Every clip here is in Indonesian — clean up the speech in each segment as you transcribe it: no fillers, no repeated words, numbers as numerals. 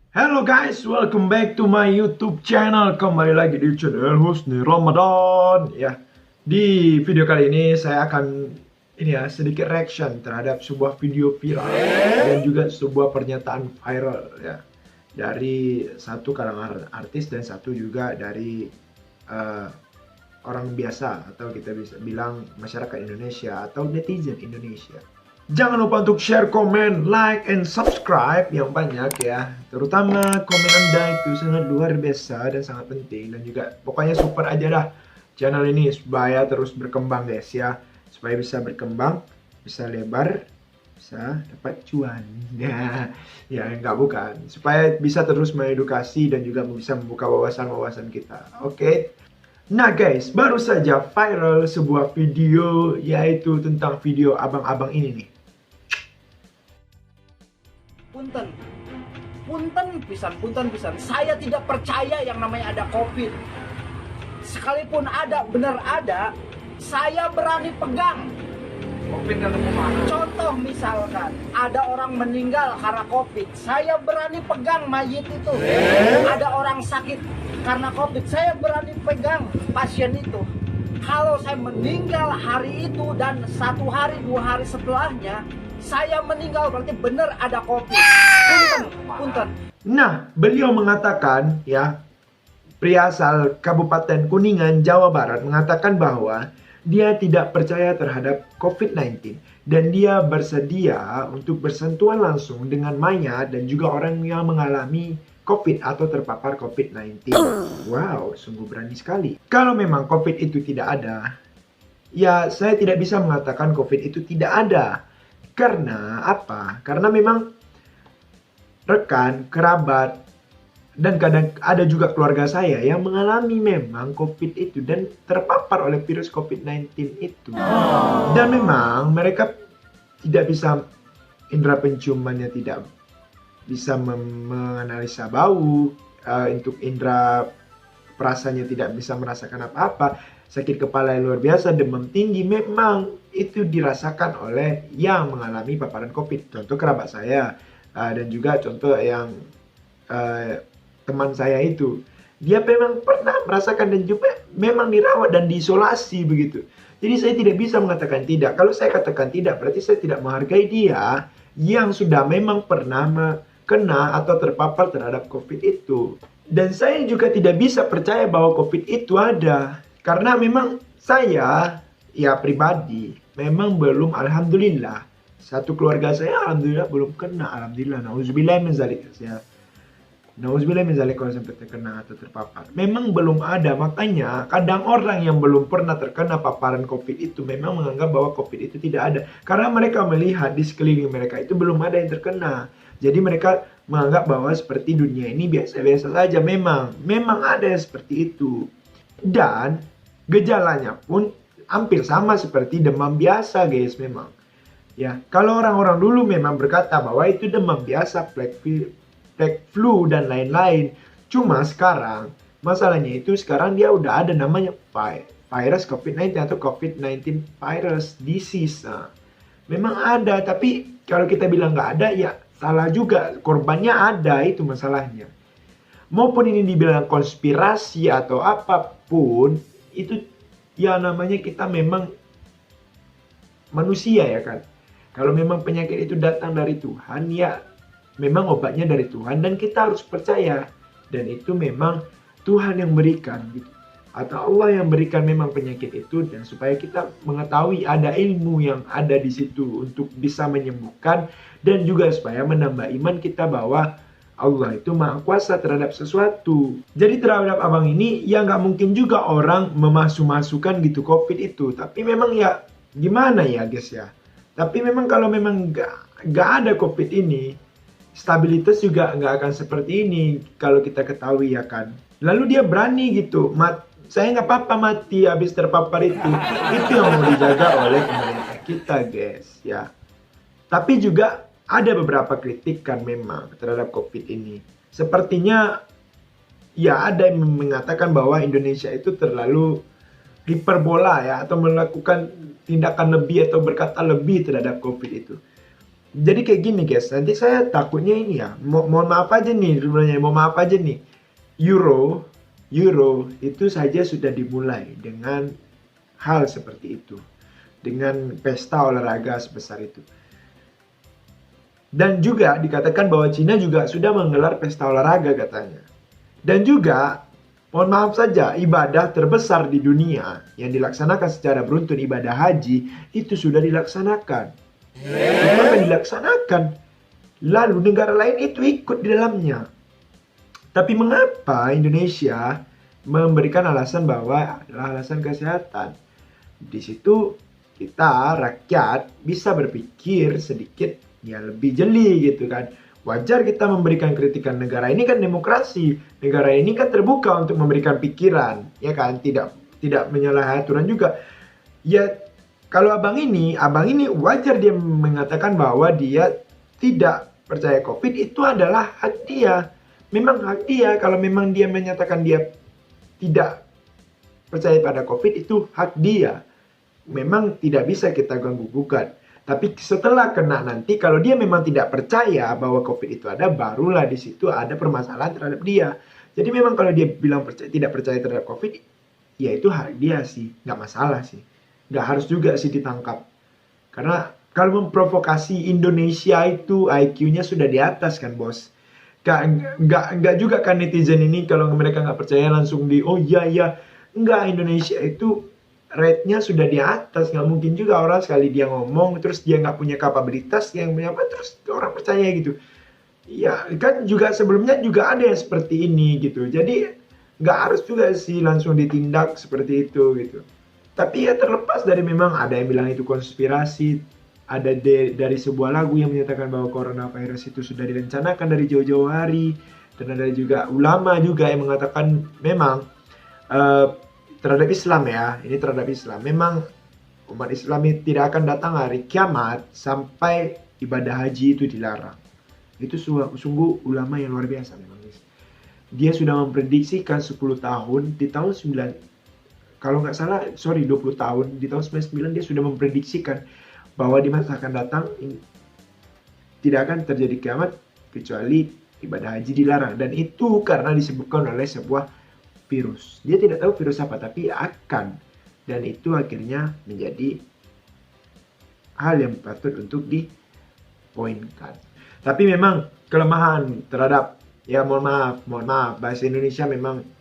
Hello guys, welcome back to my YouTube channel. Kembali lagi di channel Husni Ramadan. Ya, di video kali ini saya akan sedikit reaction terhadap sebuah video viral dan juga sebuah pernyataan viral ya dari satu kalangan artis dan satu juga dari eh, orang biasa atau kita bisa bilang masyarakat Indonesia atau netizen Indonesia. Jangan lupa untuk share, komen, like, and subscribe yang banyak ya. Terutama komen Anda itu sangat luar biasa dan sangat penting. Dan juga pokoknya super aja dah channel ini supaya terus berkembang guys ya. Supaya bisa berkembang, bisa lebar, bisa dapat cuan. Ya enggak bukan. Supaya bisa terus mengedukasi dan juga bisa membuka wawasan-wawasan kita. Oke. Nah guys, baru saja viral sebuah video yaitu tentang video abang-abang ini nih. Punten pisan. Saya tidak percaya yang namanya ada COVID. Sekalipun ada, benar ada, saya berani pegang. COVID kan kemana? Contoh misalkan, ada orang meninggal karena COVID, saya berani pegang mayit itu. Ada orang sakit karena COVID, saya berani pegang pasien itu. Kalau saya meninggal hari itu dan 1 hari 2 hari setelahnya saya meninggal, berarti benar ada COVID. Punten. Nah, beliau mengatakan ya, pria asal Kabupaten Kuningan, Jawa Barat mengatakan bahwa dia tidak percaya terhadap COVID-19 dan dia bersedia untuk bersentuhan langsung dengan mayat dan juga orang yang mengalami COVID atau terpapar COVID-19. Wow, sungguh berani sekali. Kalau memang COVID itu tidak ada, ya saya tidak bisa mengatakan COVID itu tidak ada. Karena apa? Karena memang rekan, kerabat, dan kadang ada juga keluarga saya yang mengalami memang COVID itu dan terpapar oleh virus COVID-19 itu. Dan memang mereka tidak bisa, indera penciumannya tidak bisa menganalisa bau, untuk indera perasaannya tidak bisa merasakan apa-apa, sakit kepala yang luar biasa, demam tinggi, memang itu dirasakan oleh yang mengalami paparan COVID. Contoh kerabat saya, dan juga contoh yang teman saya itu, dia memang pernah merasakan dan juga memang dirawat dan diisolasi begitu. Jadi saya tidak bisa mengatakan tidak. Kalau saya katakan tidak, berarti saya tidak menghargai dia yang sudah memang pernah kena atau terpapar terhadap COVID itu. Dan saya juga tidak bisa percaya bahwa COVID itu ada. Karena memang saya, ya pribadi, memang belum, alhamdulillah. Satu keluarga saya alhamdulillah belum kena, alhamdulillah. Nauzubillah min zalik ya. Nauzubillah min zalik kalau sampai terkena atau terpapar. Memang belum ada, makanya kadang orang yang belum pernah terkena paparan COVID itu memang menganggap bahwa COVID itu tidak ada. Karena mereka melihat di sekeliling mereka itu belum ada yang terkena. Jadi mereka menganggap bahwa seperti dunia ini biasa-biasa saja. Memang ada yang seperti itu. Dan gejalanya pun hampir sama seperti demam biasa guys memang. Ya, kalau orang-orang dulu memang berkata bahwa itu demam biasa, plague flu dan lain-lain. Cuma sekarang masalahnya itu sekarang dia udah ada namanya virus COVID-19 atau COVID-19 virus disease. Nah, memang ada, tapi kalau kita bilang nggak ada ya salah juga. Korbannya ada, itu masalahnya. Maupun ini dibilang konspirasi atau apapun, itu ya namanya kita memang manusia ya kan. Kalau memang penyakit itu datang dari Tuhan, ya memang obatnya dari Tuhan dan kita harus percaya. Dan itu memang Tuhan yang berikan gitu. Atau Allah yang berikan memang penyakit itu, dan supaya kita mengetahui ada ilmu yang ada di situ untuk bisa menyembuhkan, dan juga supaya menambah iman kita bahwa Allah itu maha kuasa terhadap sesuatu. Jadi terhadap abang ini ya nggak mungkin juga orang memasuk-masukan gitu COVID itu. Tapi memang ya gimana ya guys ya. Tapi memang kalau memang nggak ada COVID ini, stabilitas juga nggak akan seperti ini kalau kita ketahui ya kan. Lalu dia berani gitu, saya nggak apa-apa mati habis terpapar itu. Itu yang mau dijaga oleh pemerintah kita guys ya. Tapi juga ada beberapa kritikan memang terhadap COVID ini. Sepertinya ya ada yang mengatakan bahwa Indonesia itu terlalu hiperbola ya, atau melakukan tindakan lebih atau berkata lebih terhadap COVID itu. Jadi kayak gini guys, nanti saya takutnya ini ya, mohon maaf aja nih sebenarnya, mohon maaf aja nih. Euro, Euro itu saja sudah dimulai dengan hal seperti itu. Dengan pesta olahraga sebesar itu. Dan juga dikatakan bahwa Cina juga sudah menggelar pesta olahraga katanya. Dan juga, mohon maaf saja, ibadah terbesar di dunia yang dilaksanakan secara beruntun, ibadah haji, itu sudah dilaksanakan. Itu akan dilaksanakan. Lalu negara lain itu ikut di dalamnya. Tapi mengapa Indonesia memberikan alasan bahwa adalah alasan kesehatan? Di situ kita rakyat bisa berpikir sedikit ya lebih jeli gitu kan. Wajar kita memberikan kritikan, negara ini kan demokrasi, negara ini kan terbuka untuk memberikan pikiran, ya kan, tidak menyalahi aturan juga. Ya kalau abang ini wajar dia mengatakan bahwa dia tidak percaya COVID, itu adalah hak dia. Memang hak dia, kalau memang dia menyatakan dia tidak percaya pada COVID, itu hak dia. Memang tidak bisa kita ganggu gugat. Tapi setelah kena nanti, kalau dia memang tidak percaya bahwa COVID itu ada, barulah di situ ada permasalahan terhadap dia. Jadi memang kalau dia bilang tidak percaya terhadap COVID, ya itu hak dia sih, nggak masalah sih. Nggak harus juga sih ditangkap. Karena kalau memprovokasi Indonesia itu IQ-nya sudah di atas kan bos. Nggak juga kan netizen ini kalau mereka nggak percaya langsung oh iya. Nggak, Indonesia itu rate-nya sudah di atas. Nggak mungkin juga orang sekali dia ngomong terus dia nggak punya kapabilitas yang punya apa terus orang percaya gitu. Ya kan juga sebelumnya juga ada yang seperti ini gitu. Jadi nggak harus juga sih langsung ditindak seperti itu gitu. Tapi ya terlepas dari memang ada yang bilang itu konspirasi, ada dari sebuah lagu yang menyatakan bahwa coronavirus itu sudah direncanakan dari jauh-jauh hari, dan ada juga ulama juga yang mengatakan memang terhadap Islam ya, ini terhadap Islam. Memang umat Islam tidak akan datang hari kiamat sampai ibadah haji itu dilarang. Itu sungguh ulama yang luar biasa memang. Dia sudah memprediksikan 10 tahun, di tahun 9, kalau nggak salah, 20 tahun, di tahun 99 dia sudah memprediksikan bahwa di masa akan datang tidak akan terjadi kiamat kecuali ibadah haji dilarang. Dan itu karena disebutkan oleh sebuah virus. Dia tidak tahu virus apa, tapi akan. Dan itu akhirnya menjadi hal yang patut untuk dipoinkan. Tapi memang kelemahan terhadap, ya mohon maaf, bahasa Indonesia memang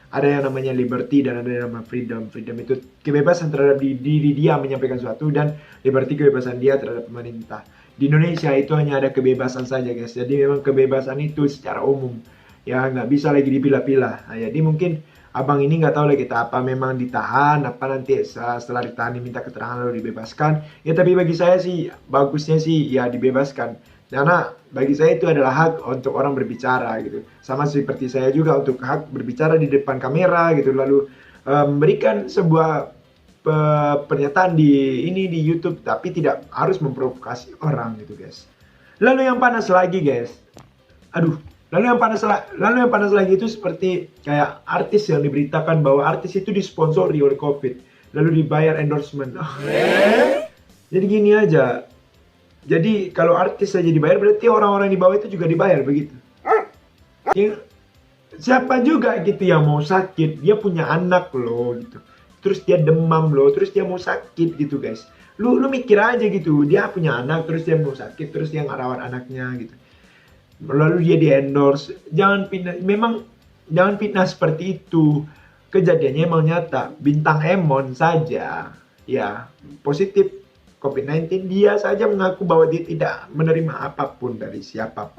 ada yang namanya liberty dan ada yang namanya freedom. Freedom itu kebebasan terhadap diri dia menyampaikan sesuatu, dan liberty kebebasan dia terhadap pemerintah. Di Indonesia itu hanya ada kebebasan saja guys. Jadi memang kebebasan itu secara umum. Ya nggak bisa lagi dipilah-pilah. Nah, jadi mungkin abang ini nggak tahu lagi kita apa memang ditahan, apa nanti setelah ditahan diminta keterangan lalu dibebaskan. Ya tapi bagi saya sih bagusnya sih ya dibebaskan. Karena bagi saya itu adalah hak untuk orang berbicara gitu. Sama seperti saya juga untuk hak berbicara di depan kamera gitu. Lalu memberikan sebuah pernyataan di YouTube, tapi tidak harus memprovokasi orang gitu guys. Lalu yang panas lagi guys. Lalu yang panas lagi itu seperti kayak artis yang diberitakan bahwa artis itu disponsori oleh COVID, lalu dibayar endorsement. Jadi gini aja. Jadi kalau artis saja dibayar, berarti orang-orang di bawah itu juga dibayar begitu. Ya, siapa juga gitu yang mau sakit, dia punya anak loh gitu. Terus dia demam loh, terus dia mau sakit gitu guys. Lu mikir aja gitu, dia punya anak terus dia mau sakit, terus dia ngerawat anaknya gitu. Lalu dia di endorse. Jangan fitnah seperti itu. Kejadiannya emang nyata. Bintang Emon saja ya positif COVID-19, dia saja mengaku bahwa dia tidak menerima apapun dari siapapun.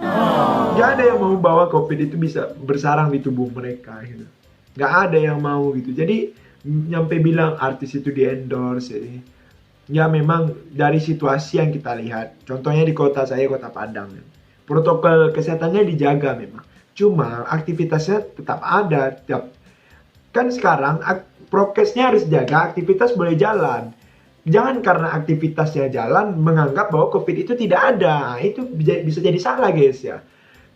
Gak ada yang mau bahwa COVID itu bisa bersarang di tubuh mereka gitu. Gak ada yang mau gitu. Jadi nyampe bilang artis itu di endorse ya memang dari situasi yang kita lihat. Contohnya di kota saya, kota Padang, protokol kesehatannya dijaga memang. Cuma aktivitasnya tetap ada. Kan sekarang prokesnya harus jaga, aktivitas boleh jalan. Jangan karena aktivitasnya jalan menganggap bahwa COVID itu tidak ada. Itu bisa jadi salah guys ya.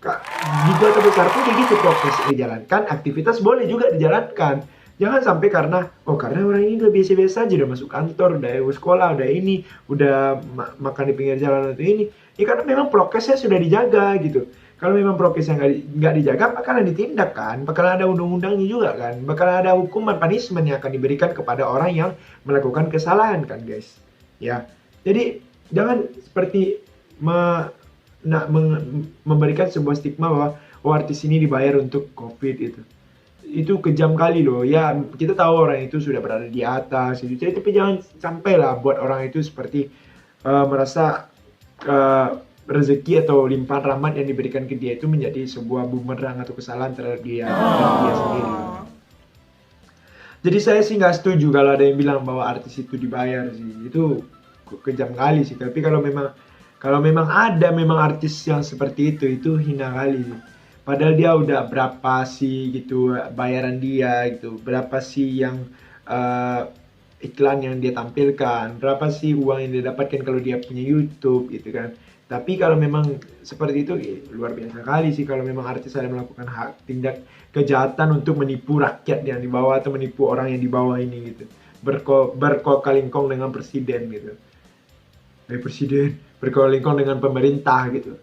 Di kota besar pun kayak gitu, prokes dijalankan, aktivitas boleh juga dijalankan. Jangan sampai karena orang ini udah biasa-biasa aja, udah masuk kantor, udah sekolah, udah makan di pinggir jalan atau ini, Ya karena memang prokesnya sudah dijaga gitu. Kalau memang prokesnya nggak dijaga, bakalan ditindak kan, bakalan ada undang-undangnya juga kan, bakalan ada hukuman punishment yang akan diberikan kepada orang yang melakukan kesalahan kan guys. Ya, jadi jangan seperti memberikan sebuah stigma bahwa artis ini dibayar untuk COVID itu kejam kali loh. Ya kita tahu orang itu sudah berada di atas itu, tapi jangan sampai lah buat orang itu seperti merasa rezeki atau limpahan rahmat yang diberikan ke dia itu menjadi sebuah bumerang atau kesalahan terhadap dia sendiri. Jadi saya sih nggak setuju kalau ada yang bilang bahwa artis itu dibayar sih, itu kejam kali sih. Tapi kalau memang ada artis yang seperti itu hina kali sih. Padahal dia udah berapa sih gitu bayaran dia gitu, berapa sih yang iklan yang dia tampilkan, berapa sih uang yang dia dapatkan kalau dia punya YouTube gitu kan. Tapi kalau memang seperti itu luar biasa kali sih kalau memang artis ada melakukan tindak kejahatan untuk menipu rakyat yang di bawah atau menipu orang yang di bawah ini gitu, berkokalingkong dengan presiden gitu, berkokalingkong dengan pemerintah gitu.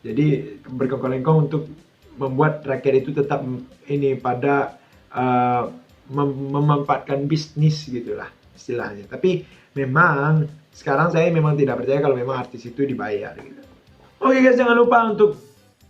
Jadi berkokalingkong untuk membuat rakyat itu tetap ini pada memanfaatkan bisnis gitulah istilahnya. Tapi memang sekarang saya memang tidak percaya kalau memang artis itu dibayar gitu. Oke guys, jangan lupa untuk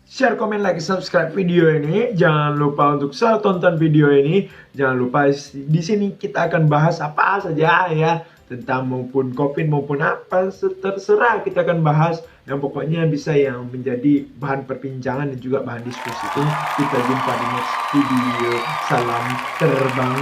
share, komen, like, subscribe video ini. Jangan lupa untuk selalu tonton video ini. Jangan lupa di sini kita akan bahas apa saja ya, tentang maupun COVID maupun apa terserah kita akan bahas. Yang pokoknya bisa yang menjadi bahan perbincangan dan juga bahan diskusi itu. Kita jumpa di next video. Salam terbang.